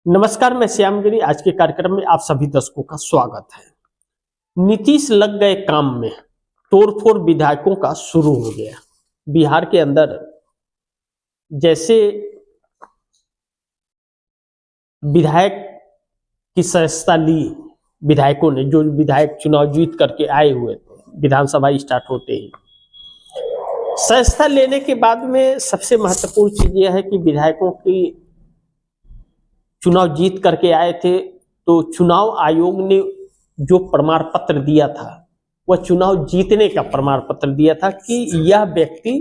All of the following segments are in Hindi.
नमस्कार, मैं श्यामगिरी। आज के कार्यक्रम में आप सभी दर्शकों का स्वागत है। नीतीश लग गए काम में, तोड़फोड़ विधायकों का शुरू हो गया। बिहार के अंदर जैसे विधायक की सदस्यता ली विधायकों ने, जो विधायक चुनाव जीत करके आए हुए थे, विधानसभा स्टार्ट होते ही सदस्यता लेने के बाद में सबसे महत्वपूर्ण चीज यह है कि विधायकों की चुनाव जीत करके आए थे तो चुनाव आयोग ने जो प्रमाण पत्र दिया था वह चुनाव जीतने का प्रमाण पत्र दिया था कि यह व्यक्ति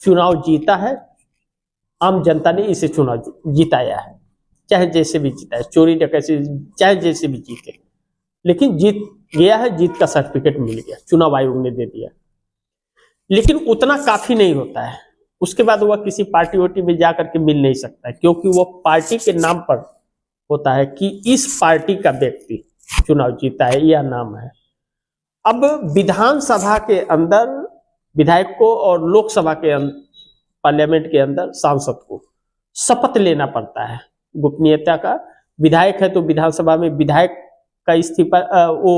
चुनाव जीता है, आम जनता ने इसे चुनाव जिताया है, चाहे जैसे भी जीता है, चोरी डकैती चाहे जैसे भी जीते, लेकिन जीत गया है, जीत का सर्टिफिकेट मिल गया, चुनाव आयोग ने दे दिया। लेकिन उतना काफी नहीं होता है। उसके बाद वह किसी पार्टी वोटी में जाकर के मिल नहीं सकता है, क्योंकि वह पार्टी के नाम पर होता है कि इस पार्टी का व्यक्ति चुनाव जीता है, यह नाम है। अब विधानसभा के अंदर विधायक को और लोकसभा के पार्लियामेंट के अंदर सांसद को शपथ लेना पड़ता है गोपनीयता का। विधायक है तो विधानसभा में विधायक का इस्तीफा वो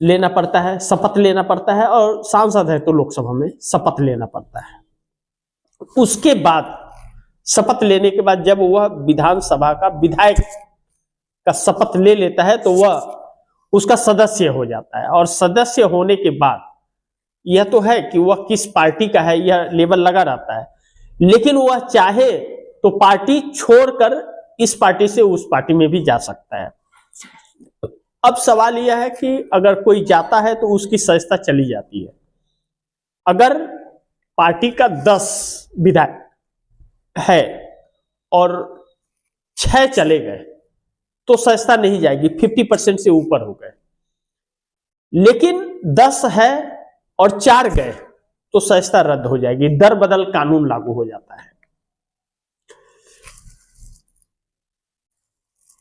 लेना पड़ता है, शपथ लेना पड़ता है, और सांसद है तो लोकसभा में शपथ लेना पड़ता है। उसके बाद शपथ लेने के बाद जब वह विधानसभा का विधायक का शपथ ले लेता है तो वह उसका सदस्य हो जाता है, और सदस्य होने के बाद यह तो है कि वह किस पार्टी का है, यह लेबल लगा रहता है, लेकिन वह चाहे तो पार्टी छोड़कर इस पार्टी से उस पार्टी में भी जा सकता है। अब सवाल यह है कि अगर कोई जाता है तो उसकी सदस्यता चली जाती है। अगर पार्टी का 10 विधायक है और 6 चले गए तो सदस्यता नहीं जाएगी, 50% से ऊपर हो गए। लेकिन 10 है और 4 गए तो सदस्यता रद्द हो जाएगी, दर बदल कानून लागू हो जाता है।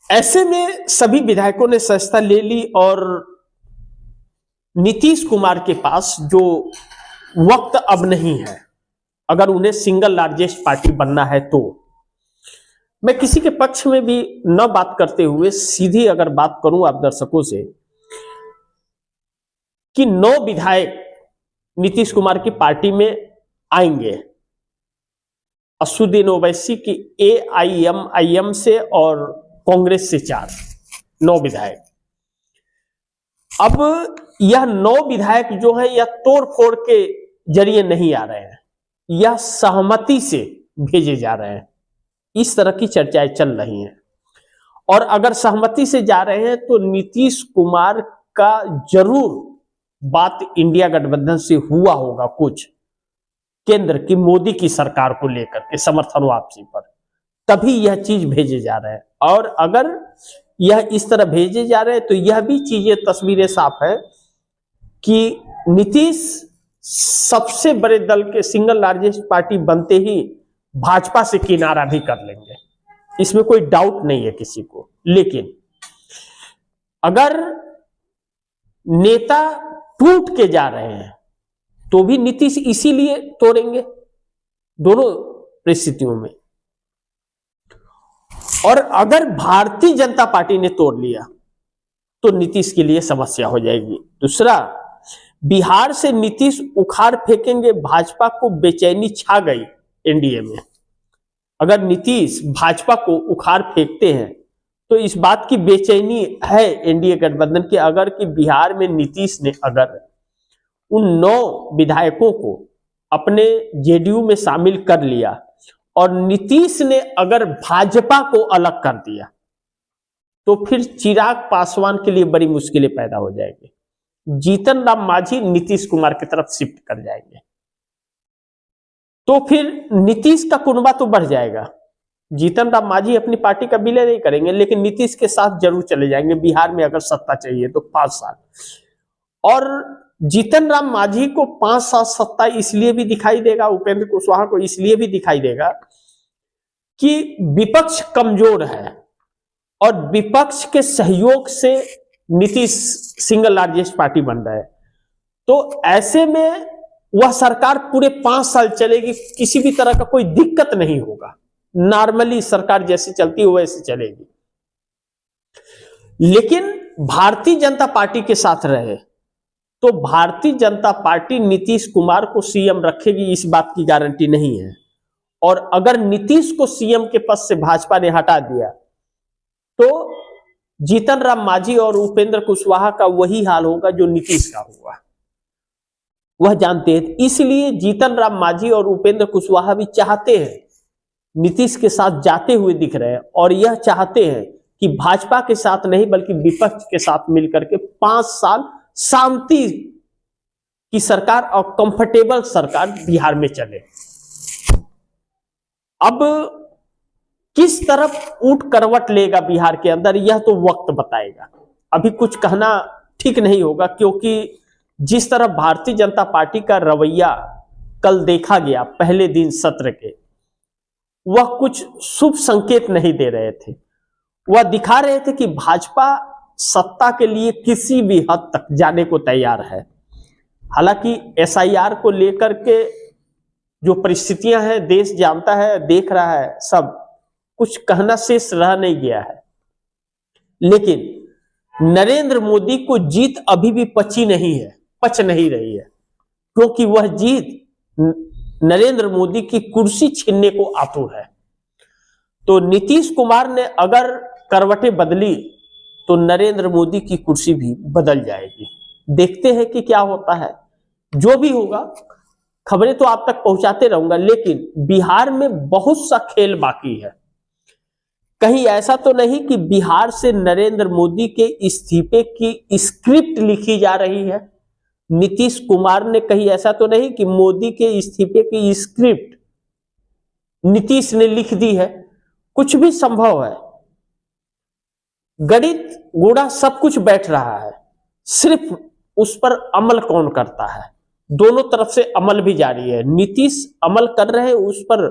ऐसे में सभी विधायकों ने सदस्यता ले ली और नीतीश कुमार के पास जो वक्त अब नहीं है, अगर उन्हें सिंगल लार्जेस्ट पार्टी बनना है तो मैं किसी के पक्ष में भी न बात करते हुए सीधी अगर बात करूं आप दर्शकों से कि 9 विधायक नीतीश कुमार की पार्टी में आएंगे। असदुद्दीन ओवैसी की AIMIM से और कांग्रेस से 9 विधायक। अब यह 9 विधायक जो है यह तोड़ फोड़ के जरिए नहीं आ रहे हैं, यह सहमति से भेजे जा रहे हैं। इस तरह की चर्चाएं चल रही हैं, और अगर सहमति से जा रहे हैं तो नीतीश कुमार का जरूर बात इंडिया गठबंधन से हुआ होगा, कुछ केंद्र की मोदी की सरकार को लेकर के समर्थन वापसी पर, तभी यह चीज भेजे जा रहे हैं। और अगर यह इस तरह भेजे जा रहे हैं तो यह भी चीजें तस्वीरें साफ है कि नीतीश सबसे बड़े दल के सिंगल लार्जेस्ट पार्टी बनते ही भाजपा से किनारा भी कर लेंगे, इसमें कोई डाउट नहीं है किसी को। लेकिन अगर नेता टूट के जा रहे हैं तो भी नीतीश इसीलिए तोड़ेंगे दोनों परिस्थितियों में। और अगर भारतीय जनता पार्टी ने तोड़ लिया तो नीतीश के लिए समस्या हो जाएगी। दूसरा, बिहार से नीतीश उखाड़ फेंकेंगे, भाजपा को बेचैनी छा गई एनडीए में। अगर नीतीश भाजपा को उखाड़ फेंकते हैं तो इस बात की बेचैनी है एनडीए गठबंधन की, अगर कि बिहार में नीतीश ने अगर उन 9 विधायकों को अपने जेडीयू में शामिल कर लिया और नीतीश ने अगर भाजपा को अलग कर दिया तो फिर चिराग पासवान के लिए बड़ी मुश्किलें पैदा हो जाएगी। जीतन राम मांझी नीतीश कुमार की तरफ शिफ्ट कर जाएंगे तो फिर नीतीश का कुनबा तो बढ़ जाएगा। जीतन राम मांझी अपनी पार्टी का विलय नहीं करेंगे, लेकिन नीतीश के साथ जरूर चले जाएंगे। बिहार में अगर सत्ता चाहिए तो 5 साल, और जीतन राम मांझी को 5 साल सत्ता इसलिए भी दिखाई देगा, उपेंद्र कुशवाहा को इसलिए भी दिखाई देगा कि विपक्ष कमजोर है और विपक्ष के सहयोग से नीतीश सिंगल लार्जेस्ट पार्टी बन रहा है। तो ऐसे में वह सरकार पूरे 5 साल चलेगी, किसी भी तरह का कोई दिक्कत नहीं होगा। नॉर्मली सरकार जैसे चलती है वैसे चलेगी। लेकिन भारतीय जनता पार्टी के साथ रहे तो भारतीय जनता पार्टी नीतीश कुमार को सीएम रखेगी, इस बात की गारंटी नहीं है। और अगर नीतीश को सीएम के पद से भाजपा ने हटा दिया तो जीतन राम मांझी और उपेंद्र कुशवाहा का वही हाल होगा जो नीतीश का हुआ, वह जानते हैं। इसलिए जीतन राम मांझी और उपेंद्र कुशवाहा भी चाहते हैं, नीतीश के साथ जाते हुए दिख रहे हैं, और यह चाहते हैं कि भाजपा के साथ नहीं बल्कि विपक्ष के साथ मिलकर के 5 साल शांति की सरकार और कंफर्टेबल सरकार बिहार में चले। अब किस तरफ ऊंट करवट लेगा बिहार के अंदर, यह तो वक्त बताएगा। अभी कुछ कहना ठीक नहीं होगा, क्योंकि जिस तरह भारतीय जनता पार्टी का रवैया कल देखा गया पहले दिन सत्र के, वह कुछ शुभ संकेत नहीं दे रहे थे। वह दिखा रहे थे कि भाजपा सत्ता के लिए किसी भी हद तक जाने को तैयार है। हालांकि एसआईआर को लेकर के जो परिस्थितियां हैं देश जानता है, देख रहा है, सब कुछ कहना शेष रह नहीं गया है। लेकिन नरेंद्र मोदी को जीत अभी भी पच नहीं रही है, क्योंकि वह जीत नरेंद्र मोदी की कुर्सी छीनने को आतुर है। तो नीतीश कुमार ने अगर करवटें बदली तो नरेंद्र मोदी की कुर्सी भी बदल जाएगी। देखते हैं कि क्या होता है। जो भी होगा खबरें तो आप तक पहुंचाते रहूंगा, लेकिन बिहार में बहुत सा खेल बाकी है। कहीं ऐसा तो नहीं कि बिहार से नरेंद्र मोदी के इस्तीफे की स्क्रिप्ट लिखी जा रही है। नीतीश कुमार ने कहीं ऐसा तो नहीं कि मोदी के इस्तीफे की स्क्रिप्ट नीतीश ने लिख दी है। कुछ भी संभव है। गणित गुणा सब कुछ बैठ रहा है, सिर्फ उस पर अमल कौन करता है। दोनों तरफ से अमल भी जारी है। नीतीश अमल कर रहे हैं, उस पर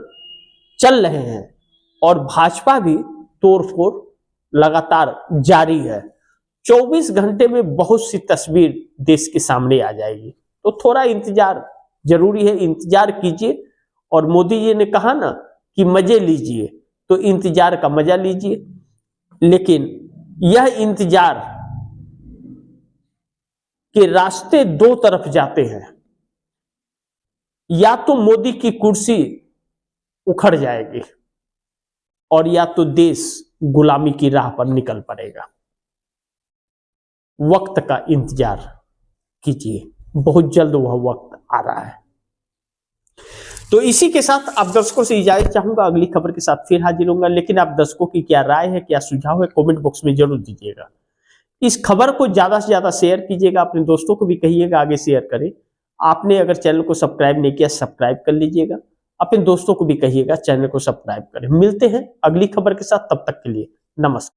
चल रहे हैं, और भाजपा भी तोड़फोड़ लगातार जारी है। 24 घंटे में बहुत सी तस्वीर देश के सामने आ जाएगी। तो थोड़ा इंतजार जरूरी है, इंतजार कीजिए। और मोदी जी ने कहा ना कि मजे लीजिए, तो इंतजार का मजा लीजिए। लेकिन यह इंतजार के रास्ते दो तरफ जाते हैं। या तो मोदी की कुर्सी उखड़ जाएगी और या तो देश गुलामी की राह पर निकल पड़ेगा। वक्त का इंतजार कीजिए, बहुत जल्द वह वक्त आ रहा है। तो इसी के साथ आप दर्शकों से इजाजत चाहूंगा। अगली खबर के साथ फिर हाजिर होऊंगा। लेकिन आप दर्शकों की क्या राय है, क्या सुझाव है, कमेंट बॉक्स में जरूर दीजिएगा। इस खबर को ज्यादा से ज्यादा शेयर कीजिएगा, अपने दोस्तों को भी कहिएगा आगे शेयर करें। आपने अगर चैनल को सब्सक्राइब नहीं किया, सब्सक्राइब कर लीजिएगा। अपने दोस्तों को भी कहिएगा चैनल को सब्सक्राइब करें। मिलते हैं अगली खबर के साथ, तब तक के लिए नमस्कार।